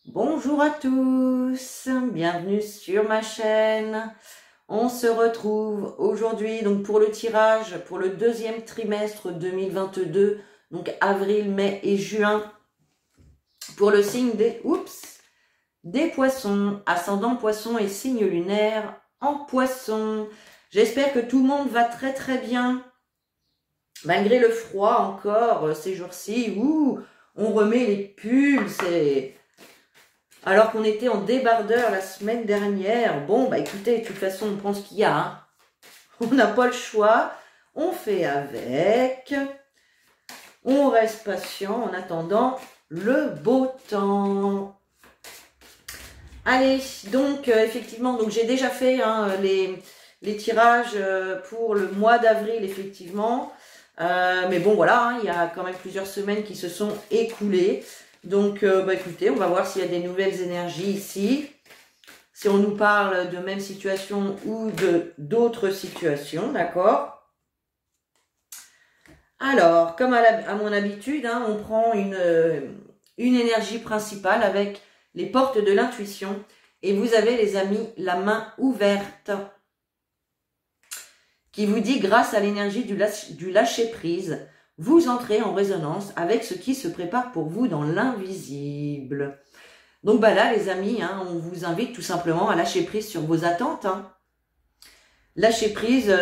Bonjour à tous, bienvenue sur ma chaîne. On se retrouve aujourd'hui donc pour le tirage pour le deuxième trimestre 2022, donc avril, mai et juin, pour le signe des poissons, ascendant poisson et signe lunaire en poisson. J'espère que tout le monde va très bien, malgré le froid encore ces jours-ci où on remet les pulls, alors qu'on était en débardeur la semaine dernière. Bon, bah écoutez, de toute façon, on prend ce qu'il y a. Hein. On n'a pas le choix. On fait avec. On reste patient en attendant le beau temps. Allez, donc effectivement, donc j'ai déjà fait les tirages pour le mois d'avril, effectivement. Mais bon, voilà, hein, il y a quand même plusieurs semaines qui se sont écoulées. Donc, bah écoutez, on va voir s'il y a des nouvelles énergies ici. Si on nous parle de même situation ou de d'autres situations, d'accord? Alors, comme à mon habitude, hein, on prend une énergie principale avec les portes de l'intuition. Et vous avez, les amis, la main ouverte qui vous dit, grâce à l'énergie du lâcher-prise, vous entrez en résonance avec ce qui se prépare pour vous dans l'invisible. Donc bah là, les amis, hein, on vous invite tout simplement à lâcher prise sur vos attentes. Hein. Lâcher prise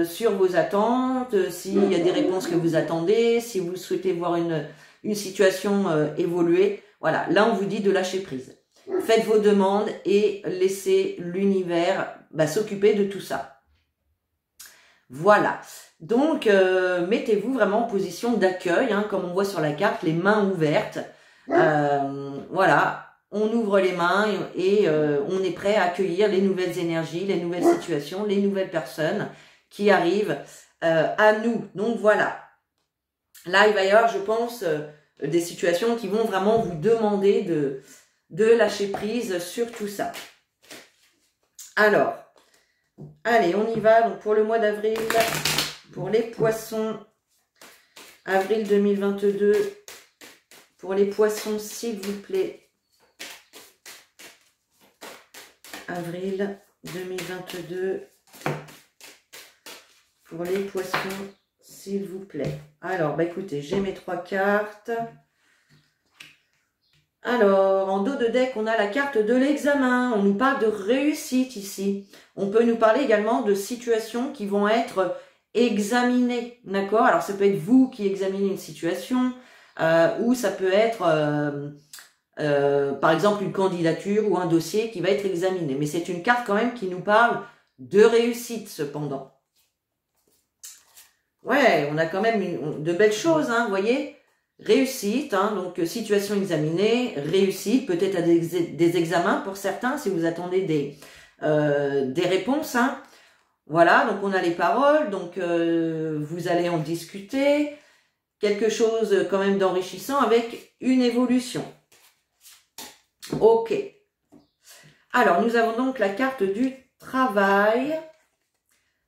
sur vos attentes, s'il y a des réponses que vous attendez, si vous souhaitez voir une situation évoluer. Voilà, là on vous dit de lâcher prise. Faites vos demandes et laissez l'univers s'occuper de tout ça. Voilà. Donc, mettez-vous vraiment en position d'accueil, hein, comme on voit sur la carte, les mains ouvertes. Voilà, on ouvre les mains et on est prêt à accueillir les nouvelles énergies, les nouvelles situations, les nouvelles personnes qui arrivent à nous. Donc voilà. Là, il va y avoir, je pense, des situations qui vont vraiment vous demander de lâcher prise sur tout ça. Alors, allez, on y va. Donc pour le mois d'avril... Pour les poissons, avril 2022, pour les poissons, s'il vous plaît. Avril 2022, pour les poissons, s'il vous plaît. Alors, bah écoutez, j'ai mes 3 cartes. Alors, en dos de deck, on a la carte de l'examen. On nous parle de réussite ici. On peut nous parler également de situations qui vont être examiner, d'accord? Alors ça peut être vous qui examinez une situation, ou ça peut être par exemple une candidature ou un dossier qui va être examiné. Mais c'est une carte quand même qui nous parle de réussite cependant. Ouais, on a quand même de belles choses, hein, vous voyez? Réussite, hein, donc situation examinée, réussite, peut-être à des examens pour certains, si vous attendez des réponses, hein. Voilà, donc on a les paroles, donc vous allez en discuter, quelque chose quand même d'enrichissant avec une évolution. Ok. Alors, nous avons donc la carte du travail,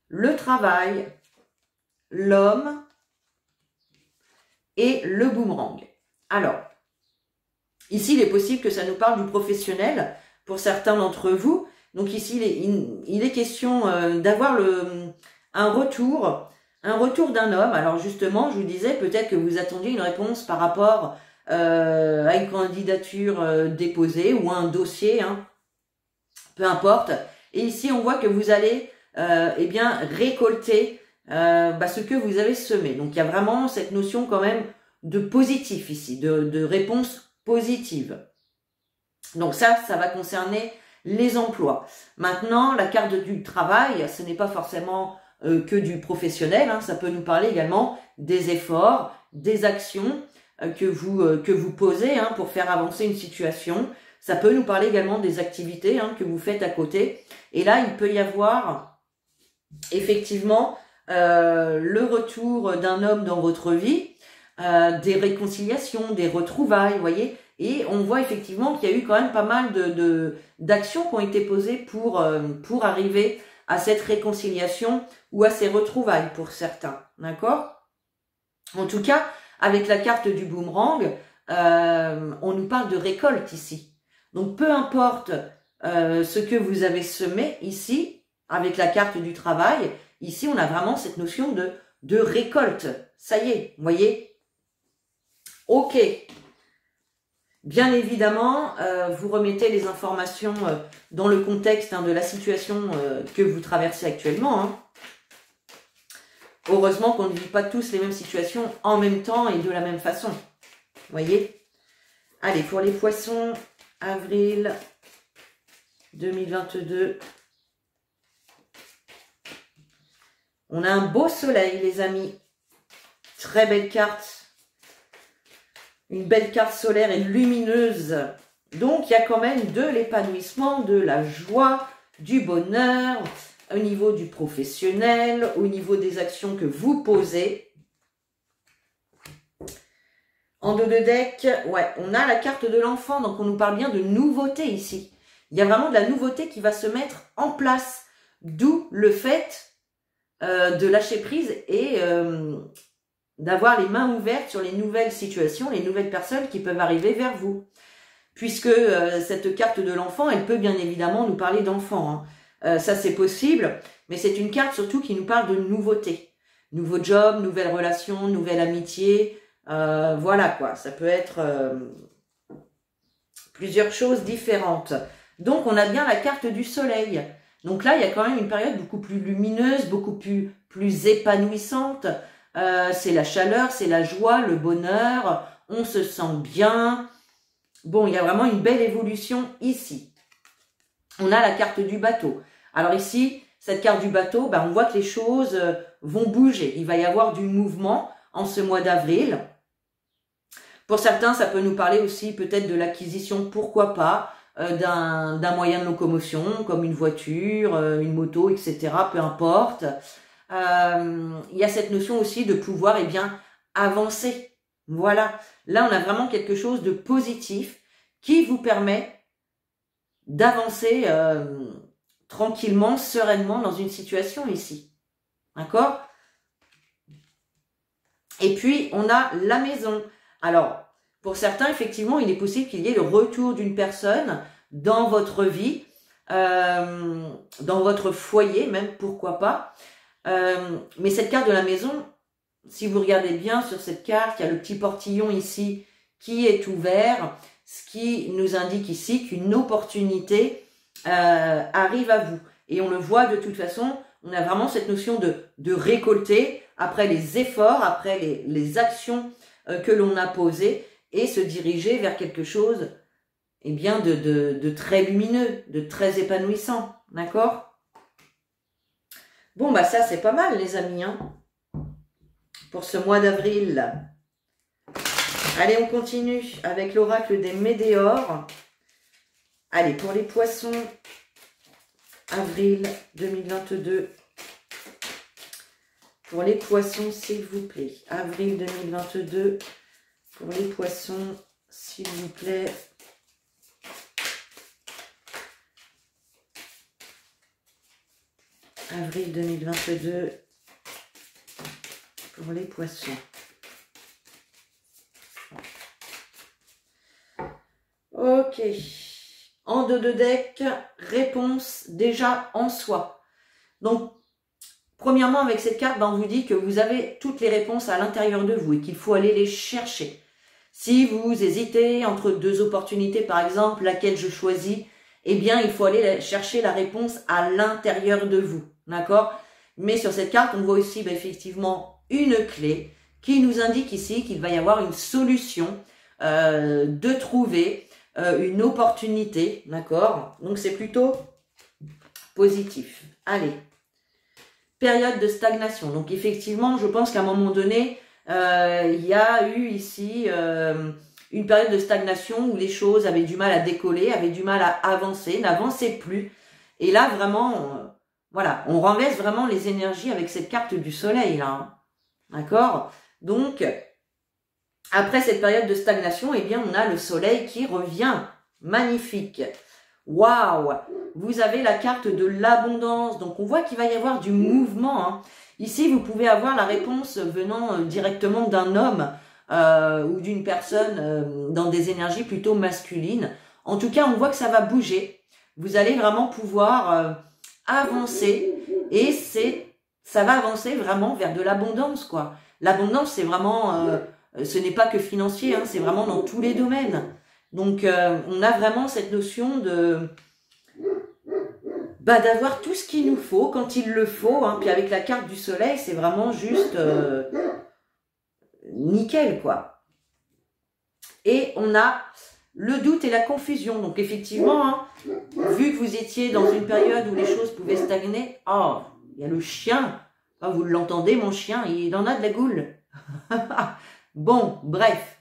le travail, l'homme et le boomerang. Alors, ici, il est possible que ça nous parle du professionnel pour certains d'entre vous. Donc ici, il est question d'avoir un retour d'un homme. Alors justement, je vous disais, peut-être que vous attendiez une réponse par rapport à une candidature déposée ou à un dossier, hein, peu importe. Et ici, on voit que vous allez récolter ce que vous avez semé. Donc il y a vraiment cette notion quand même de positif ici, de réponse positive. Donc ça va concerner les emplois. Maintenant, la carte du travail, ce n'est pas forcément que du professionnel, hein, ça peut nous parler également des efforts, des actions que vous posez, hein, pour faire avancer une situation. Ça peut nous parler également des activités, hein, que vous faites à côté. Et là, il peut y avoir effectivement le retour d'un homme dans votre vie, des réconciliations, des retrouvailles, vous voyez. Et on voit effectivement qu'il y a eu quand même pas mal d'actions qui ont été posées pour arriver à cette réconciliation ou à ces retrouvailles pour certains. D'accord? En tout cas, avec la carte du boomerang, on nous parle de récolte ici. Donc, peu importe ce que vous avez semé ici, avec la carte du travail, ici, on a vraiment cette notion de récolte. Ça y est, vous voyez? Ok. Bien évidemment, vous remettez les informations dans le contexte de la situation que vous traversez actuellement. Hein. Heureusement qu'on ne vit pas tous les mêmes situations en même temps et de la même façon. Vous voyez? Allez, pour les poissons, avril 2022. On a un beau soleil, les amis. Très belle carte. Une belle carte solaire et lumineuse. Donc, il y a quand même de l'épanouissement, de la joie, du bonheur, au niveau du professionnel, au niveau des actions que vous posez. En dos de deck, ouais, on a la carte de l'enfant, donc on nous parle bien de nouveauté ici. Il y a vraiment de la nouveauté qui va se mettre en place, d'où le fait de lâcher prise et d'avoir les mains ouvertes sur les nouvelles situations, les nouvelles personnes qui peuvent arriver vers vous. Puisque cette carte de l'enfant, elle peut bien évidemment nous parler d'enfant. Hein. Ça, c'est possible, mais c'est une carte surtout qui nous parle de nouveauté. Nouveau job, nouvelle relation, nouvelle amitié. Voilà quoi, ça peut être plusieurs choses différentes. Donc, on a bien la carte du soleil. Donc là, il y a quand même une période beaucoup plus lumineuse, beaucoup plus épanouissante. C'est la chaleur, c'est la joie, le bonheur. On se sent bien. Bon, il y a vraiment une belle évolution ici. On a la carte du bateau. Alors ici, cette carte du bateau, on voit que les choses vont bouger. Il va y avoir du mouvement en ce mois d'avril. Pour certains, ça peut nous parler aussi peut-être de l'acquisition, pourquoi pas, d'un moyen de locomotion, comme une voiture, une moto, etc. Peu importe. Il y a cette notion aussi de pouvoir avancer. Voilà. Là, on a vraiment quelque chose de positif qui vous permet d'avancer tranquillement, sereinement dans une situation ici. D'accord? Et puis, on a la maison. Alors, pour certains, effectivement, il est possible qu'il y ait le retour d'une personne dans votre vie, dans votre foyer même, pourquoi pas. Mais cette carte de la maison, si vous regardez bien sur cette carte, il y a le petit portillon ici qui est ouvert, ce qui nous indique ici qu'une opportunité arrive à vous. Et on le voit de toute façon, on a vraiment cette notion de récolter après les efforts, après les actions que l'on a posées et se diriger vers quelque chose de très lumineux, de très épanouissant. D'accord? Bon, ça, c'est pas mal, les amis, hein, pour ce mois d'avril. Allez, on continue avec l'oracle des météores. Allez, pour les poissons, avril 2022. Pour les poissons, s'il vous plaît. Avril 2022. Pour les poissons, s'il vous plaît. Avril 2022. Pour les poissons. Ok. En dos de deck, réponse déjà en soi. Donc, premièrement, avec cette carte, on vous dit que vous avez toutes les réponses à l'intérieur de vous et qu'il faut aller les chercher. Si vous hésitez entre deux opportunités, par exemple, laquelle je choisis, il faut aller chercher la réponse à l'intérieur de vous. D'accord? Mais sur cette carte, on voit aussi effectivement une clé qui nous indique ici qu'il va y avoir une solution de trouver une opportunité. D'accord? Donc, c'est plutôt positif. Allez. Période de stagnation. Donc, effectivement, je pense qu'à un moment donné, il y a eu ici une période de stagnation où les choses avaient du mal à décoller, avaient du mal à avancer, n'avançaient plus. Et là, vraiment, voilà, on renverse vraiment les énergies avec cette carte du soleil, là. Hein. D'accord? Donc, après cette période de stagnation, on a le soleil qui revient. Magnifique. Waouh! Vous avez la carte de l'abondance. Donc, on voit qu'il va y avoir du mouvement. Hein. Ici, vous pouvez avoir la réponse venant directement d'un homme ou d'une personne dans des énergies plutôt masculines. En tout cas, on voit que ça va bouger. Vous allez vraiment pouvoir avancer et ça va avancer vraiment vers de l'abondance, quoi. L'abondance, c'est vraiment, ce n'est pas que financier, hein, c'est vraiment dans tous les domaines. Donc, on a vraiment cette notion de d'avoir tout ce qu'il nous faut quand il le faut. Hein. Puis avec la carte du soleil, c'est vraiment juste nickel, quoi. Et on a le doute et la confusion. Donc effectivement, hein, vu que vous étiez dans une période où les choses pouvaient stagner, oh, il y a le chien. Oh, vous l'entendez, mon chien, il en a de la goule. Bon, bref.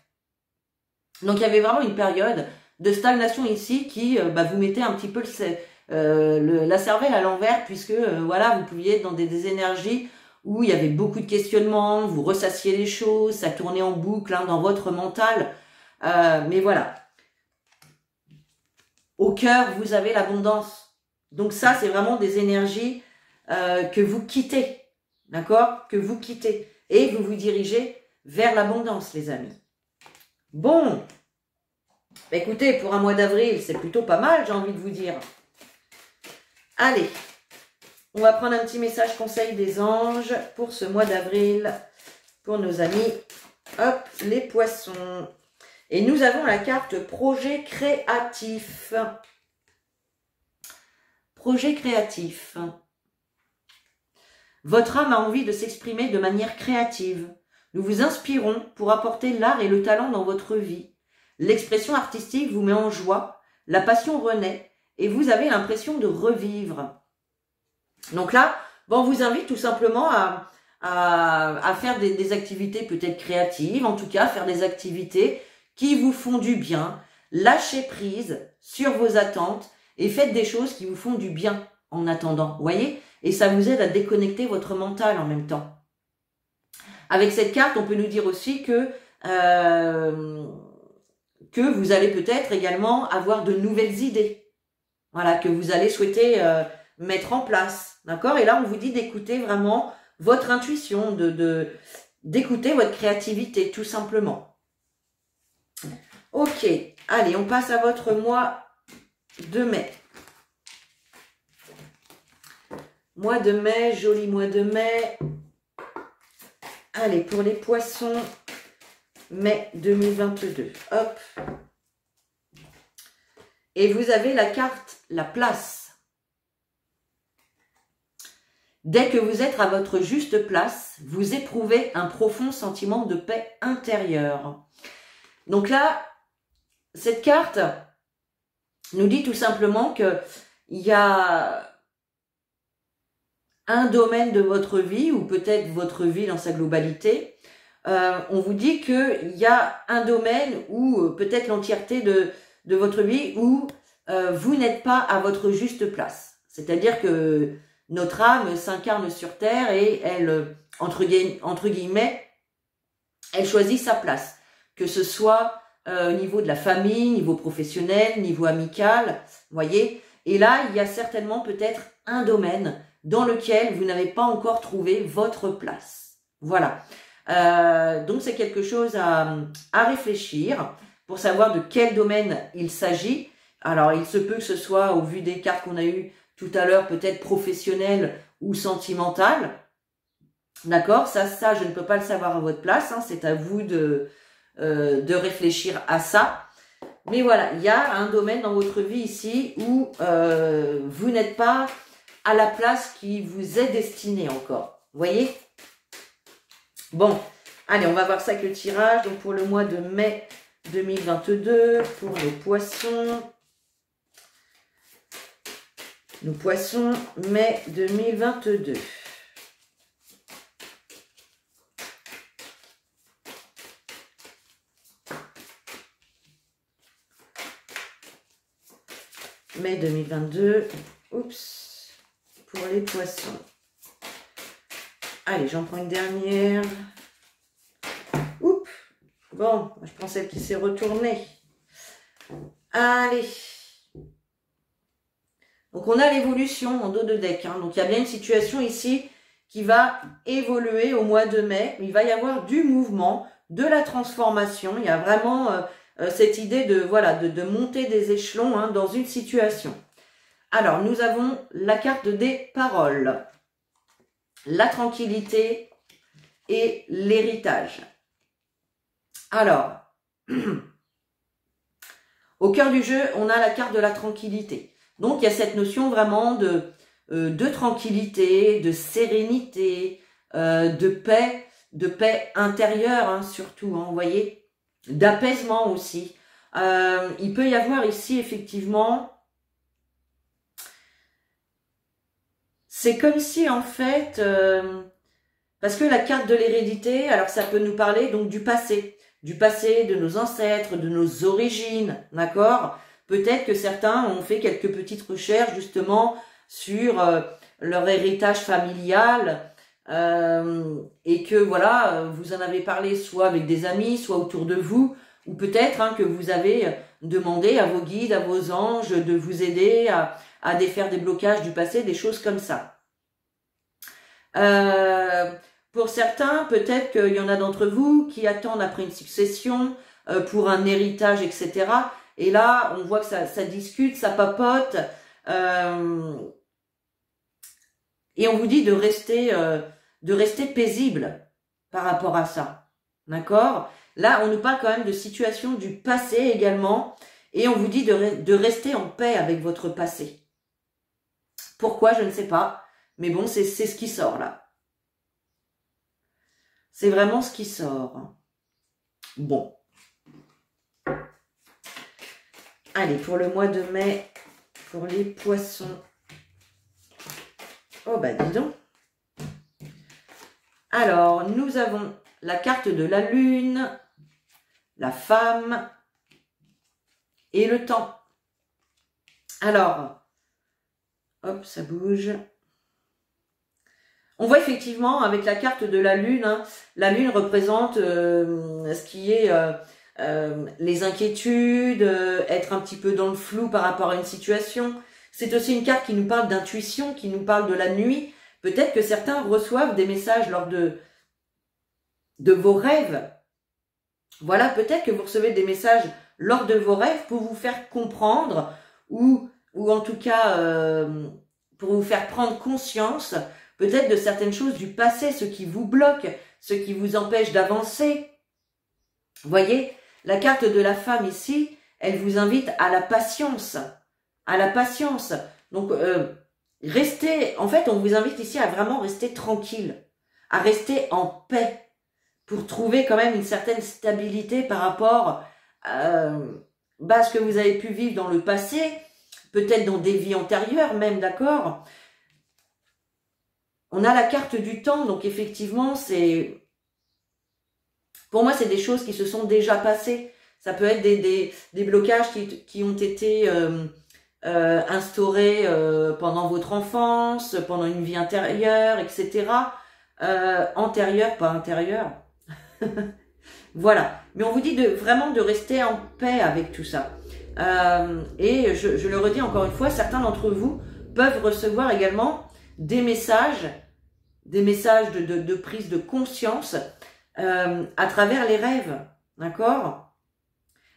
Donc il y avait vraiment une période de stagnation ici qui vous mettait un petit peu la cervelle à l'envers, puisque voilà, vous pouviez être dans des énergies où il y avait beaucoup de questionnements, vous ressassiez les choses, ça tournait en boucle hein, dans votre mental. Mais voilà. Au cœur, vous avez l'abondance. Donc ça, c'est vraiment des énergies que vous quittez. D'accord? Que vous quittez. Et vous vous dirigez vers l'abondance, les amis. Bon. Écoutez, pour un mois d'avril, c'est plutôt pas mal, j'ai envie de vous dire. Allez. On va prendre un petit message conseil des anges pour ce mois d'avril. Pour nos amis. Hop, les poissons. Et nous avons la carte projet créatif. Projet créatif. Votre âme a envie de s'exprimer de manière créative. Nous vous inspirons pour apporter l'art et le talent dans votre vie. L'expression artistique vous met en joie, la passion renaît et vous avez l'impression de revivre. Donc là, on vous invite tout simplement à faire des activités peut-être créatives, en tout cas faire des activités qui vous font du bien. Lâchez prise sur vos attentes et faites des choses qui vous font du bien en attendant, vous voyez? Et ça vous aide à déconnecter votre mental en même temps. Avec cette carte, on peut nous dire aussi que vous allez peut-être également avoir de nouvelles idées. Voilà, que vous allez souhaiter mettre en place. D'accord? Et là, on vous dit d'écouter vraiment votre intuition, d'écouter votre créativité, tout simplement. Ok, allez, on passe à votre mois de mai. Mois de mai, joli mois de mai. Allez, pour les poissons, mai 2022. Hop. Et vous avez la carte, la place. Dès que vous êtes à votre juste place, vous éprouvez un profond sentiment de paix intérieure. Donc là, cette carte nous dit tout simplement qu'il y a un domaine de votre vie, ou peut-être votre vie dans sa globalité. On vous dit qu'il y a un domaine où peut-être l'entièreté de votre vie où vous n'êtes pas à votre juste place. C'est-à-dire que notre âme s'incarne sur Terre et elle, entre guillemets, elle choisit sa place. Que ce soit au niveau de la famille, niveau professionnel, niveau amical, voyez. Et là, il y a certainement peut-être un domaine dans lequel vous n'avez pas encore trouvé votre place. Voilà. Donc, c'est quelque chose à réfléchir pour savoir de quel domaine il s'agit. Alors, il se peut que ce soit, au vu des cartes qu'on a eues tout à l'heure, peut-être professionnel ou sentimental. D'accord? Ça, je ne peux pas le savoir à votre place. Hein. C'est à vous de réfléchir à ça. Mais voilà, il y a un domaine dans votre vie ici où vous n'êtes pas à la place qui vous est destinée encore. Vous voyez? Bon, allez, on va voir ça avec le tirage. Donc, pour le mois de mai 2022, pour nos poissons. Nos poissons, mai 2022. Mai 2022. Oups. Pour les poissons. Allez, j'en prends une dernière. Oups. Bon, je prends celle qui s'est retournée. Allez. Donc, on a l'évolution en dos de deck. Hein. Donc, il y a bien une situation ici qui va évoluer au mois de mai. Il va y avoir du mouvement, de la transformation. Il y a vraiment cette idée de, voilà, de monter des échelons hein, dans une situation. Alors, nous avons la carte des paroles, la tranquillité et l'héritage. Alors, au cœur du jeu, on a la carte de la tranquillité. Donc, il y a cette notion vraiment de tranquillité, de sérénité, de paix intérieure, hein, surtout, hein, vous voyez, d'apaisement aussi. Il peut y avoir ici, effectivement, c'est comme si, en fait, parce que la carte de l'hérédité, alors ça peut nous parler donc du passé, de nos ancêtres, de nos origines, d'accord? Peut-être que certains ont fait quelques petites recherches justement sur leur héritage familial et que voilà, vous en avez parlé soit avec des amis, soit autour de vous, ou peut-être hein, que vous avez demandé à vos guides, à vos anges de vous aider à défaire des blocages du passé, des choses comme ça. Pour certains, peut-être qu'il y en a d'entre vous qui attendent après une succession pour un héritage, etc. Et là, on voit que ça discute, ça papote. Et on vous dit de rester paisible par rapport à ça. D'accord? Là, on nous parle quand même de situations du passé également. Et on vous dit de rester en paix avec votre passé. Pourquoi? Je ne sais pas. Mais bon, c'est ce qui sort là. C'est vraiment ce qui sort. Bon. Allez, pour le mois de mai, pour les poissons. Oh bah dis donc. Alors, nous avons la carte de la lune, la femme et le temps. Alors, hop, ça bouge. On voit effectivement avec la carte de la lune, hein, la lune représente ce qui est les inquiétudes, être un petit peu dans le flou par rapport à une situation. C'est aussi une carte qui nous parle d'intuition, qui nous parle de la nuit. Peut-être que certains reçoivent des messages lors de vos rêves. Voilà, peut-être que vous recevez des messages lors de vos rêves pour vous faire comprendre ou en tout cas pour vous faire prendre conscience peut-être de certaines choses du passé, ce qui vous bloque, ce qui vous empêche d'avancer. Vous voyez, la carte de la femme ici, elle vous invite à la patience. À la patience. Donc, restez, en fait, on vous invite ici à vraiment rester tranquille, à rester en paix, pour trouver quand même une certaine stabilité par rapport à ce que vous avez pu vivre dans le passé, peut-être dans des vies antérieures même, d'accord? On a la carte du temps, donc effectivement, c'est... Pour moi, c'est des choses qui se sont déjà passées. Ça peut être des blocages qui ont été instaurés pendant votre enfance, pendant une vie intérieure, etc. Antérieure, pas intérieure. Voilà. Mais on vous dit vraiment de rester en paix avec tout ça. Et je le redis encore une fois, certains d'entre vous peuvent recevoir également des messages de prise de conscience à travers les rêves, d'accord?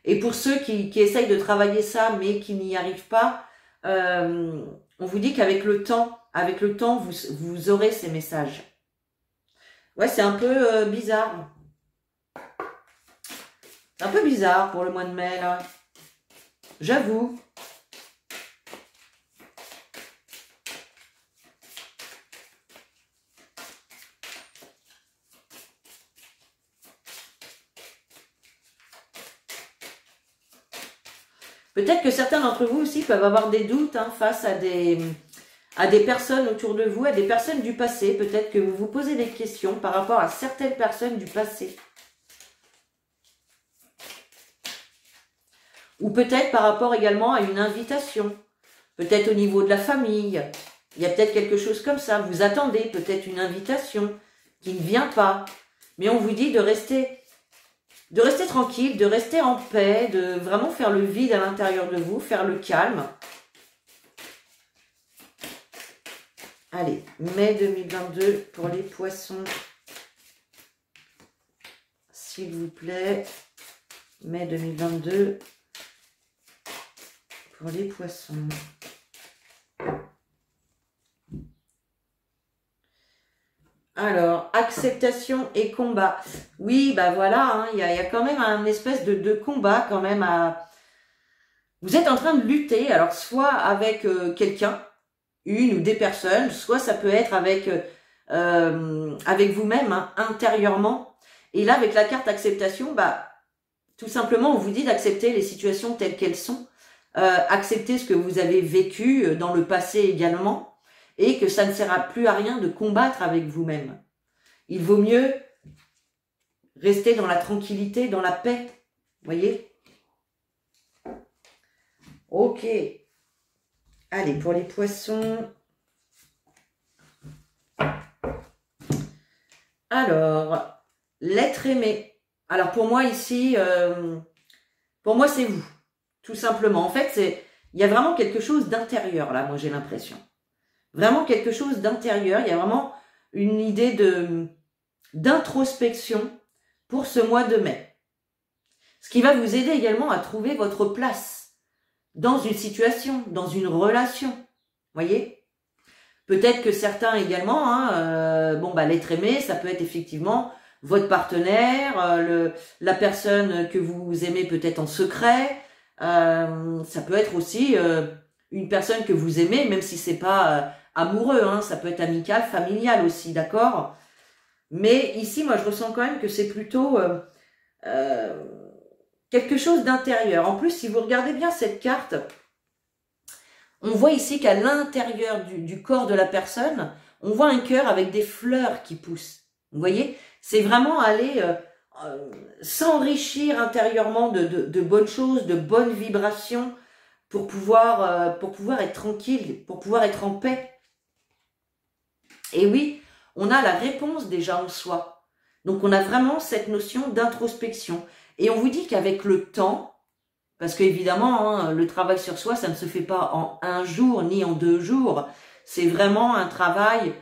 Et pour ceux qui essayent de travailler ça mais qui n'y arrivent pas, on vous dit qu'avec le temps, vous aurez ces messages. Ouais, c'est un peu bizarre. C'est un peu bizarre pour le mois de mai, là. J'avoue. Peut-être que certains d'entre vous aussi peuvent avoir des doutes hein, face à des personnes autour de vous, à des personnes du passé. Peut-être que vous vous posez des questions par rapport à certaines personnes du passé. Ou peut-être par rapport également à une invitation. Peut-être au niveau de la famille. Il y a peut-être quelque chose comme ça. Vous attendez peut-être une invitation qui ne vient pas. Mais on vous dit de rester tranquille, de rester en paix, de vraiment faire le vide à l'intérieur de vous, faire le calme. Allez, mai 2022 pour les poissons. S'il vous plaît. mai 2022 pour les poissons. Alors, acceptation et combat. Oui, bah voilà, hein, y a quand même un espèce de combat quand même à... Vous êtes en train de lutter, alors soit avec quelqu'un, une ou des personnes, soit ça peut être avec vous-même, hein, intérieurement. Et là, avec la carte acceptation, bah tout simplement, on vous dit d'accepter les situations telles qu'elles sont, accepter ce que vous avez vécu dans le passé également, et que ça ne sert plus à rien de combattre avec vous-même. Il vaut mieux rester dans la tranquillité, dans la paix, voyez? Ok. Allez, pour les poissons. Alors, l'être aimé. Alors, pour moi, ici, pour moi, c'est vous, tout simplement. En fait, il y a vraiment quelque chose d'intérieur, là, moi, j'ai l'impression. Vraiment quelque chose d'intérieur. Il y a vraiment une idée d'introspection pour ce mois de mai. Ce qui va vous aider également à trouver votre place dans une situation, dans une relation. Voyez? Peut-être que certains également, hein, l'être aimé, ça peut être effectivement votre partenaire, la personne que vous aimez peut-être en secret. Ça peut être aussi une personne que vous aimez, même si c'est pas amoureux, hein, ça peut être amical, familial aussi, d'accord? Mais ici, moi, je ressens quand même que c'est plutôt quelque chose d'intérieur. En plus, si vous regardez bien cette carte, on voit ici qu'à l'intérieur du corps de la personne, on voit un cœur avec des fleurs qui poussent. Vous voyez? C'est vraiment aller s'enrichir intérieurement de bonnes choses, de bonnes vibrations pour pouvoir être tranquille, pour pouvoir être en paix. Et oui, on a la réponse déjà en soi. Donc, on a vraiment cette notion d'introspection. Et on vous dit qu'avec le temps, parce qu'évidemment, hein, le travail sur soi, ça ne se fait pas en un jour ni en 2 jours. C'est vraiment un travail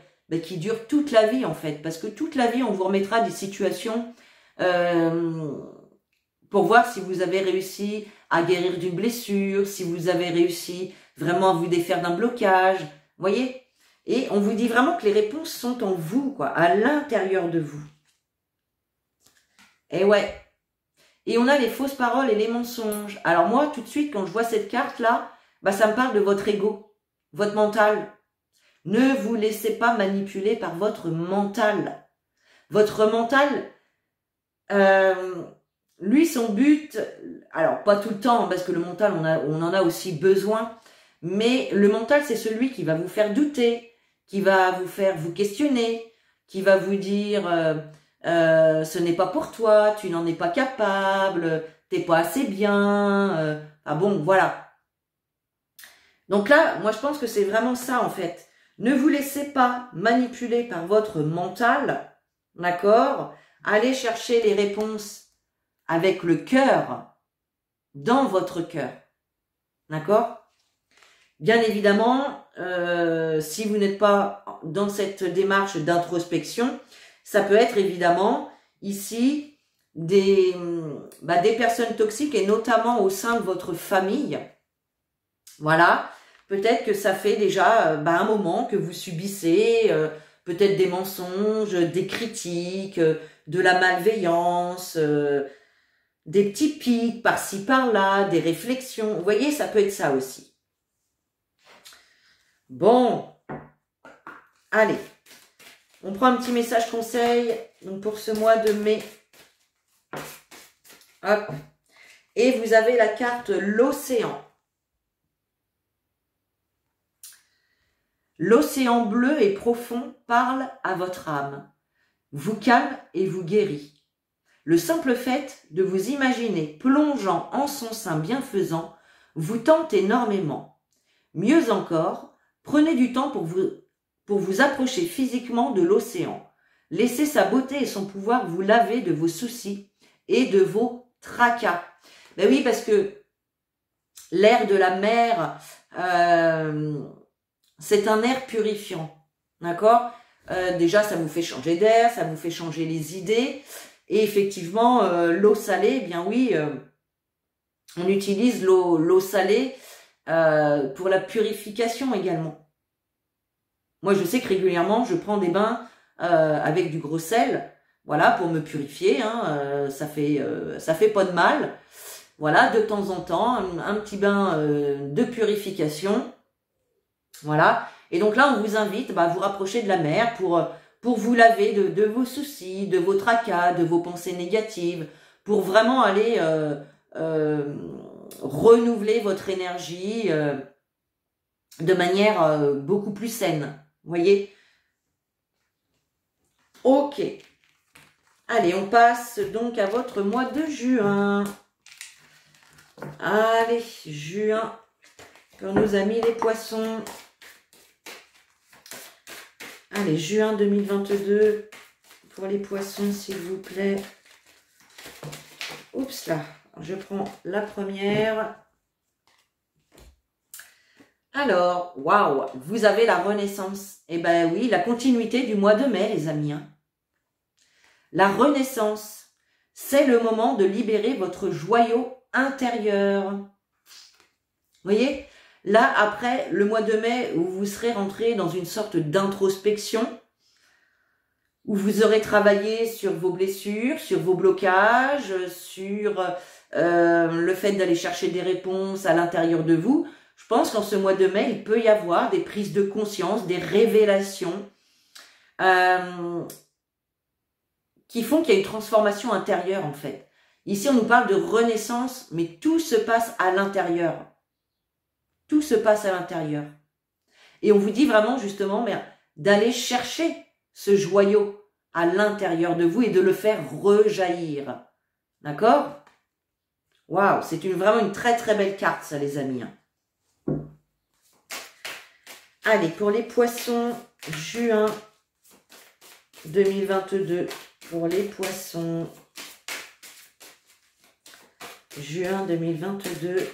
qui dure toute la vie, en fait. Parce que toute la vie, on vous remettra des situations pour voir si vous avez réussi à guérir d'une blessure, si vous avez réussi vraiment à vous défaire d'un blocage. Vous voyez? Et on vous dit vraiment que les réponses sont en vous, quoi, à l'intérieur de vous. Et ouais. Et on a les fausses paroles et les mensonges. Alors moi, tout de suite, quand je vois cette carte-là, ça me parle de votre ego, votre mental. Ne vous laissez pas manipuler par votre mental. Votre mental, lui, son but, alors pas tout le temps, parce que le mental, on en a aussi besoin, mais le mental, c'est celui qui va vous faire douter, qui va vous faire vous questionner, qui va vous dire ce n'est pas pour toi, tu n'en es pas capable, t'es pas assez bien, ah bon, voilà. Donc là, moi je pense que c'est vraiment ça en fait. Ne vous laissez pas manipuler par votre mental, d'accord? Allez chercher les réponses avec le cœur, dans votre cœur, d'accord? Bien évidemment, si vous n'êtes pas dans cette démarche d'introspection, ça peut être évidemment ici des personnes toxiques et notamment au sein de votre famille. Voilà, peut-être que ça fait déjà un moment que vous subissez peut-être des mensonges, des critiques, de la malveillance, des petits pics par-ci par-là, des réflexions. Vous voyez, ça peut être ça aussi. Bon, allez, on prend un petit message conseil donc pour ce mois de mai. Hop. Et vous avez la carte l'océan. L'océan bleu et profond parle à votre âme, vous calme et vous guérit. Le simple fait de vous imaginer plongeant en son sein bienfaisant vous tente énormément. Mieux encore, prenez du temps pour vous approcher physiquement de l'océan. Laissez sa beauté et son pouvoir vous laver de vos soucis et de vos tracas. Ben oui, parce que l'air de la mer, c'est un air purifiant. D'accord? Déjà, ça vous fait changer d'air, ça vous fait changer les idées. Et effectivement, l'eau salée, eh bien oui, On utilise l'eau salée pour la purification également. Moi, je sais que régulièrement, je prends des bains avec du gros sel, voilà, pour me purifier. Hein, ça fait pas de mal. Voilà, de temps en temps, un petit bain de purification. Voilà. Et donc là, on vous invite à vous rapprocher de la mer pour vous laver de vos soucis, de vos tracas, de vos pensées négatives, pour vraiment aller renouveler votre énergie de manière beaucoup plus saine. Vous voyez? Ok. Allez, on passe donc à votre mois de juin. Allez, juin, pour nos amis les poissons. Allez, juin 2022, pour les poissons, s'il vous plaît. Oups là, je prends la première. Alors, waouh, vous avez la renaissance. Eh ben oui, la continuité du mois de mai, les amis. Hein. La renaissance, c'est le moment de libérer votre joyau intérieur. Vous voyez, là, après le mois de mai, où vous serez rentré dans une sorte d'introspection, où vous aurez travaillé sur vos blessures, sur vos blocages, sur le fait d'aller chercher des réponses à l'intérieur de vous. Je pense qu'en ce mois de mai, il peut y avoir des prises de conscience, des révélations qui font qu'il y a une transformation intérieure en fait. Ici, on nous parle de renaissance, mais tout se passe à l'intérieur. Tout se passe à l'intérieur. Et on vous dit vraiment justement d'aller chercher ce joyau à l'intérieur de vous et de le faire rejaillir. D'accord? Waouh, c'est vraiment une très très belle carte ça les amis. Allez, pour les poissons, juin 2022. Pour les poissons, juin 2022.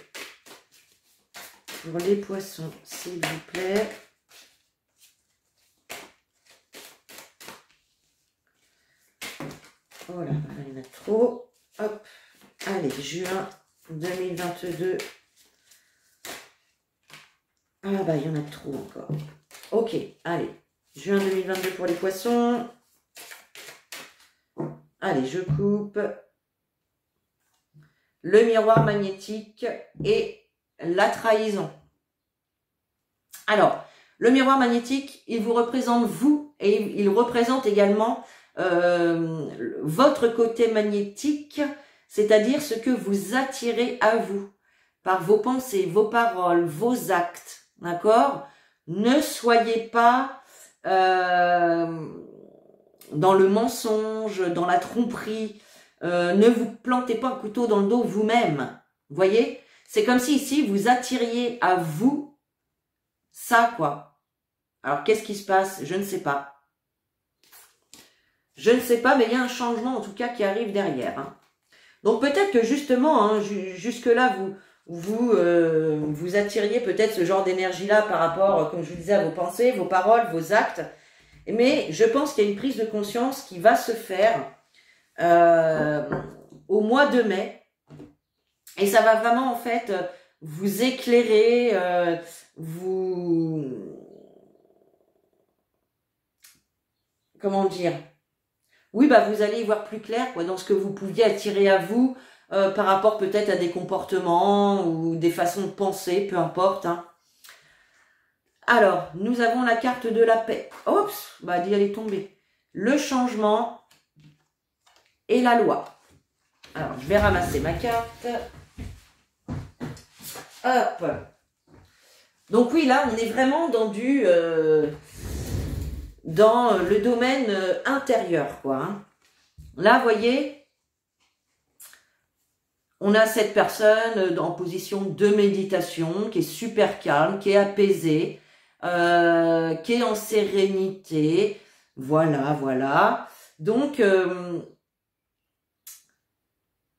Pour les poissons, s'il vous plaît. Oh là, il y en a trop. Hop. Allez, juin 2022. Ah bah, il y en a trop encore. Ok, allez. Juin 2022 pour les poissons. Allez, je coupe. Le miroir magnétique et la trahison. Alors, le miroir magnétique, il vous représente vous et il représente également votre côté magnétique, c'est-à-dire ce que vous attirez à vous par vos pensées, vos paroles, vos actes, d'accord? Ne soyez pas dans le mensonge, dans la tromperie, ne vous plantez pas un couteau dans le dos vous-même, vous voyez? C'est comme si ici vous attiriez à vous ça, quoi. Alors, qu'est-ce qui se passe? Je ne sais pas. Je ne sais pas, mais il y a un changement en tout cas qui arrive derrière. Hein. Donc peut-être que justement, hein, jusque-là, vous attiriez peut-être ce genre d'énergie-là par rapport, comme je vous disais, à vos pensées, vos paroles, vos actes. Mais je pense qu'il y a une prise de conscience qui va se faire au mois de mai. Et ça va vraiment en fait vous éclairer, comment dire? Oui, bah vous allez y voir plus clair quoi, dans ce que vous pouviez attirer à vous par rapport peut-être à des comportements ou des façons de penser, peu importe. Hein. Alors, nous avons la carte de la paix. Oups, bah elle est tombée. Le changement et la loi. Alors, je vais ramasser ma carte. Hop. Donc oui, là, on est vraiment dans dans le domaine intérieur, quoi. Hein. Là, vous voyez, on a cette personne en position de méditation, qui est super calme, qui est apaisée, qui est en sérénité. Voilà, voilà. Donc,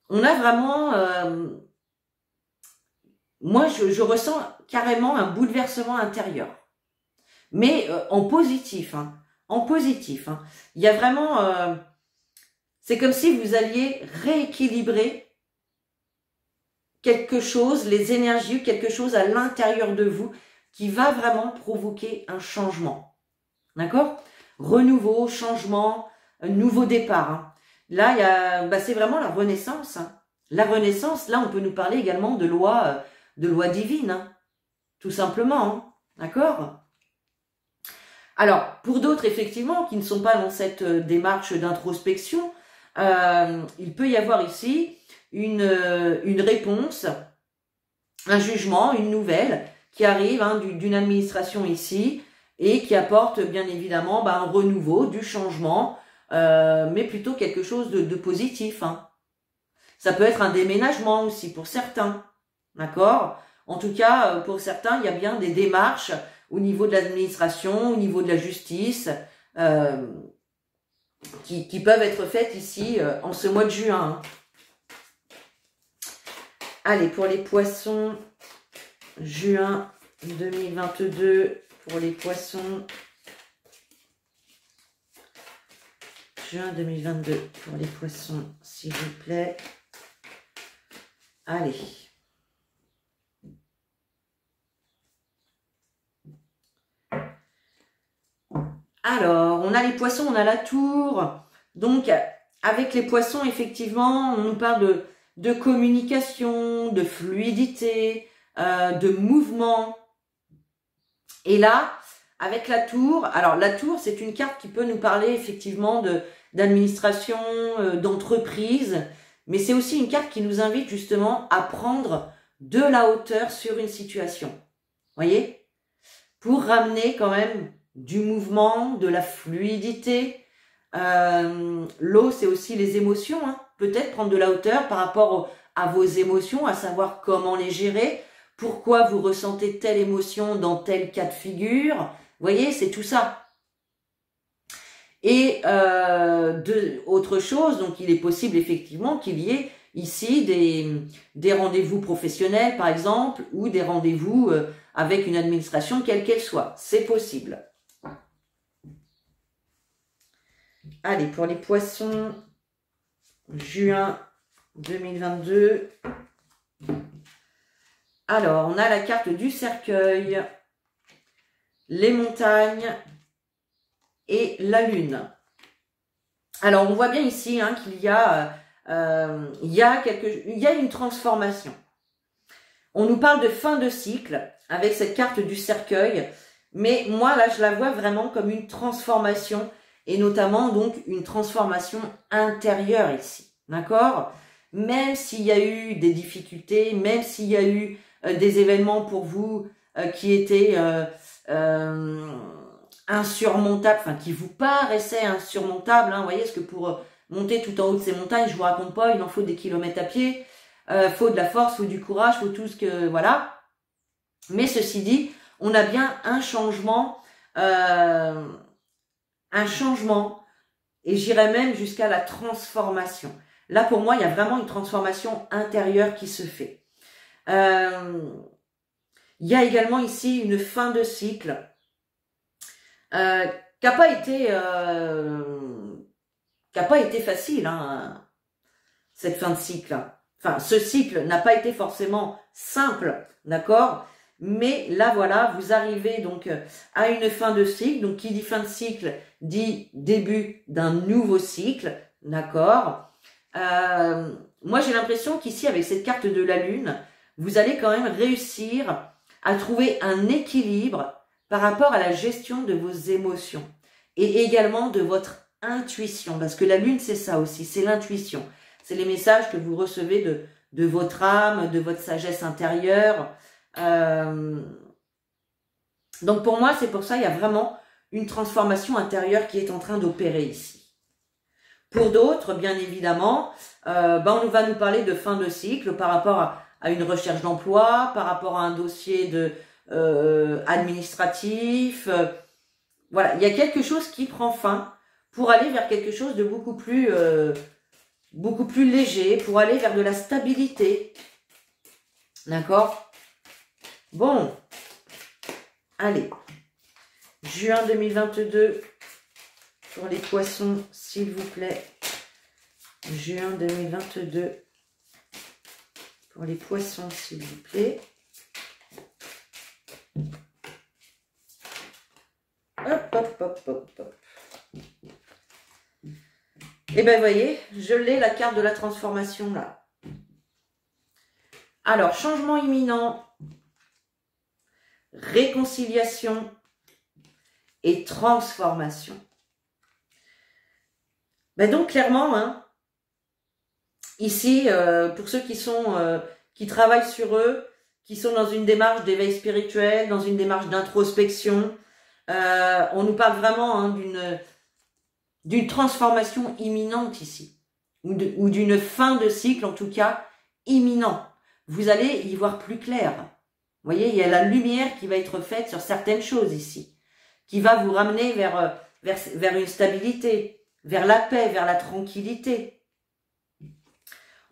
on a vraiment... moi, je ressens carrément un bouleversement intérieur. Mais en positif, hein. En positif. Hein. Il y a vraiment... c'est comme si vous alliez rééquilibrer quelque chose, les énergies, quelque chose à l'intérieur de vous qui va vraiment provoquer un changement. D'accord? Renouveau, changement, nouveau départ. Hein. Là, il y a, c'est vraiment la renaissance. Hein. La renaissance, là, on peut nous parler également de loi divine, hein. Tout simplement. Hein. D'accord? Alors, pour d'autres, effectivement, qui ne sont pas dans cette démarche d'introspection, il peut y avoir ici une réponse, un jugement, une nouvelle qui arrive hein, d'une administration ici et qui apporte bien évidemment un renouveau, du changement, mais plutôt quelque chose de positif. Hein. Ça peut être un déménagement aussi pour certains, d'accord? En tout cas, pour certains, il y a bien des démarches au niveau de l'administration, au niveau de la justice, qui peuvent être faites ici en ce mois de juin. Hein. Allez, pour les poissons, juin 2022, pour les poissons, juin 2022, pour les poissons, s'il vous plaît. Allez. Alors, on a les poissons, on a la tour. Donc, avec les poissons, effectivement, on nous parle de communication, de fluidité, de mouvement. Et là, avec la tour, alors la tour, c'est une carte qui peut nous parler effectivement d'administration, d'entreprise, mais c'est aussi une carte qui nous invite justement à prendre de la hauteur sur une situation. Voyez? Pour ramener quand même du mouvement, de la fluidité. L'eau, c'est aussi les émotions. Hein. Peut-être prendre de la hauteur par rapport à vos émotions, à savoir comment les gérer, pourquoi vous ressentez telle émotion dans tel cas de figure. Vous voyez, c'est tout ça. Et autre chose, donc il est possible effectivement qu'il y ait ici des rendez-vous professionnels, par exemple, ou des rendez-vous avec une administration, quelle qu'elle soit. C'est possible. Allez, pour les poissons, juin 2022. Alors, on a la carte du cercueil, les montagnes et la lune. Alors, on voit bien ici hein, qu'il y a, il y a une transformation. On nous parle de fin de cycle avec cette carte du cercueil, mais moi, là, je la vois vraiment comme une transformation et notamment donc une transformation intérieure ici, d'accord? Même s'il y a eu des difficultés, même s'il y a eu des événements pour vous qui étaient insurmontables, enfin qui vous paraissaient insurmontables, hein, vous voyez, parce que pour monter tout en haut de ces montagnes, je vous raconte pas, il en faut des kilomètres à pied, faut de la force, faut du courage, faut tout ce que, voilà. Mais ceci dit, on a bien un changement, et j'irais même jusqu'à la transformation. Là, pour moi, il y a vraiment une transformation intérieure qui se fait. Il y a également ici une fin de cycle qui n'a pas été facile, hein, cette fin de cycle. Enfin, ce cycle n'a pas été forcément simple, d'accord? Mais là, voilà, vous arrivez donc à une fin de cycle. Donc, qui dit fin de cycle dit début d'un nouveau cycle, d'accord? Moi, j'ai l'impression qu'ici, avec cette carte de la Lune, vous allez quand même réussir à trouver un équilibre par rapport à la gestion de vos émotions et également de votre intuition. Parce que la Lune, c'est ça aussi, c'est l'intuition. C'est les messages que vous recevez de votre âme, de votre sagesse intérieure. Donc pour moi, c'est pour ça, il y a vraiment une transformation intérieure qui est en train d'opérer ici. Pour d'autres, bien évidemment, on va nous parler de fin de cycle par rapport à une recherche d'emploi, par rapport à un dossier administratif. Voilà, il y a quelque chose qui prend fin pour aller vers quelque chose de beaucoup plus léger, pour aller vers de la stabilité. D'accord ? Bon, allez, juin 2022, pour les poissons, s'il vous plaît. Juin 2022, pour les poissons, s'il vous plaît. Hop, hop, hop, hop, hop. Et bien, vous voyez, je l'ai, la carte de la transformation, là. Alors, changement imminent, réconciliation et transformation. Ben donc, clairement, hein, ici, pour ceux qui travaillent sur eux, qui sont dans une démarche d'éveil spirituel, dans une démarche d'introspection, on nous parle vraiment hein, d'une transformation imminente ici, ou d'une fin de cycle, en tout cas, imminent. Vous allez y voir plus clair. Vous voyez, il y a la lumière qui va être faite sur certaines choses ici, qui va vous ramener vers une stabilité, vers la paix, vers la tranquillité.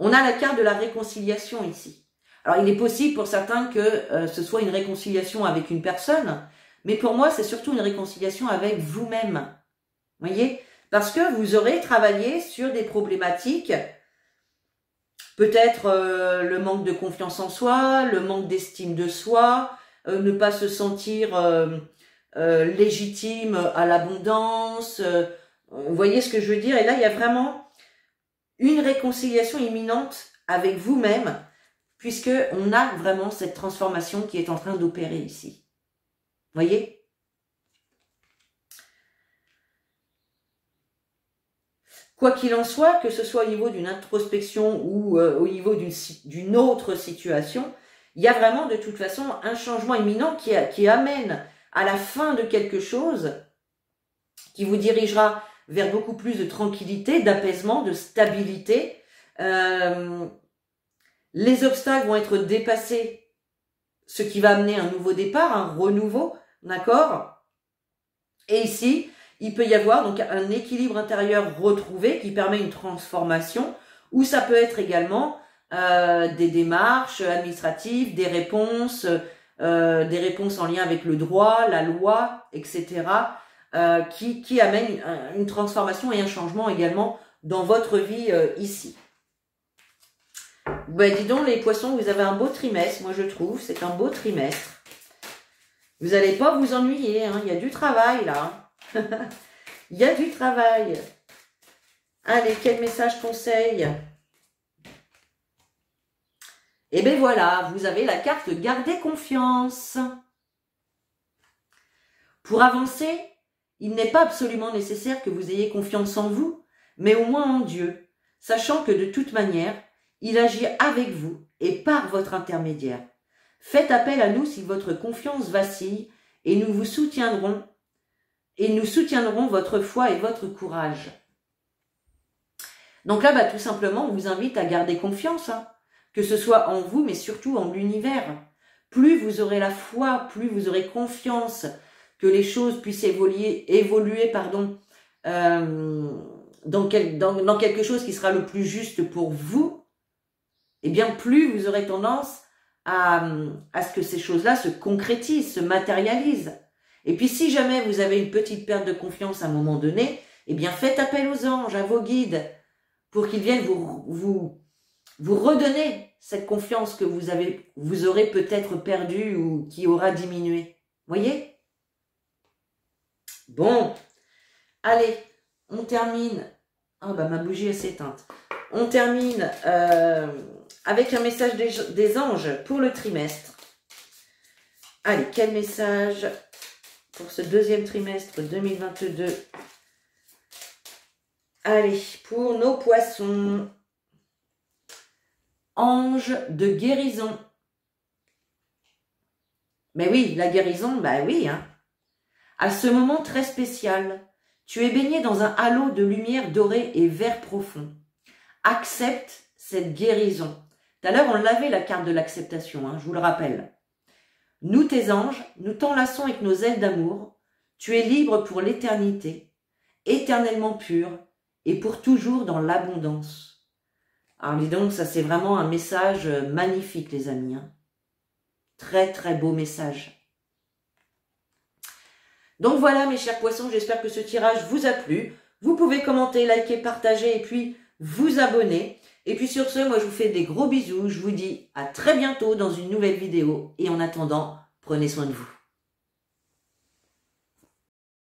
On a la carte de la réconciliation ici. Alors, il est possible pour certains que ce soit une réconciliation avec une personne, mais pour moi, c'est surtout une réconciliation avec vous-même. Vous voyez ? Parce que vous aurez travaillé sur des problématiques, peut-être le manque de confiance en soi, le manque d'estime de soi, ne pas se sentir légitime à l'abondance. Vous voyez ce que je veux dire? Et là, il y a vraiment une réconciliation imminente avec vous-même, puisque on a vraiment cette transformation qui est en train d'opérer ici. Vous voyez? Quoi qu'il en soit, que ce soit au niveau d'une introspection ou au niveau d'une autre situation, il y a vraiment de toute façon un changement imminent qui amène à la fin de quelque chose, qui vous dirigera vers beaucoup plus de tranquillité, d'apaisement, de stabilité. Les obstacles vont être dépassés, ce qui va amener un nouveau départ, un renouveau, d'accord? Et ici, il peut y avoir donc un équilibre intérieur retrouvé qui permet une transformation, ou ça peut être également des démarches administratives, des réponses en lien avec le droit, la loi, etc., qui amènent une transformation et un changement également dans votre vie ici. Ben, dis donc les poissons, vous avez un beau trimestre, moi je trouve, c'est un beau trimestre. Vous n'allez pas vous ennuyer, hein, il y a du travail là. Il y a du travail. Allez, quel message conseil? Et bien voilà, vous avez la carte Gardez confiance. Pour avancer, il n'est pas absolument nécessaire que vous ayez confiance en vous, mais au moins en Dieu, sachant que de toute manière, il agit avec vous et par votre intermédiaire. Faites appel à nous si votre confiance vacille et nous vous soutiendrons. Et nous soutiendrons votre foi et votre courage. Donc là, bah, tout simplement, on vous invite à garder confiance, hein, que ce soit en vous, mais surtout en l'univers. Plus vous aurez la foi, plus vous aurez confiance que les choses puissent évoluer dans quelque chose qui sera le plus juste pour vous, eh bien plus vous aurez tendance à ce que ces choses-là se concrétisent, se matérialisent. Et puis si jamais vous avez une petite perte de confiance à un moment donné, eh bien faites appel aux anges, à vos guides, pour qu'ils viennent vous redonner cette confiance que vous aurez peut-être perdue ou qui aura diminué. Voyez? Bon, allez, on termine. Ah bah ma bougie elle s'est éteinte. On termine avec un message des anges pour le trimestre. Allez, quel message pour ce deuxième trimestre 2022. Allez, pour nos poissons. Ange de guérison. Mais oui, la guérison, bah oui. Hein. À ce moment très spécial, tu es baigné dans un halo de lumière dorée et vert profond. Accepte cette guérison. Tout à l'heure, on l'avait la carte de l'acceptation, hein, je vous le rappelle. Nous, tes anges, nous t'enlaçons avec nos ailes d'amour. Tu es libre pour l'éternité, éternellement pur et pour toujours dans l'abondance. Alors, dis donc, ça c'est vraiment un message magnifique, les amis. Hein. Très, très beau message. Donc voilà, mes chers poissons, j'espère que ce tirage vous a plu. Vous pouvez commenter, liker, partager et puis vous abonner. Et puis sur ce, moi je vous fais des gros bisous. Je vous dis à très bientôt dans une nouvelle vidéo. Et en attendant, prenez soin de vous.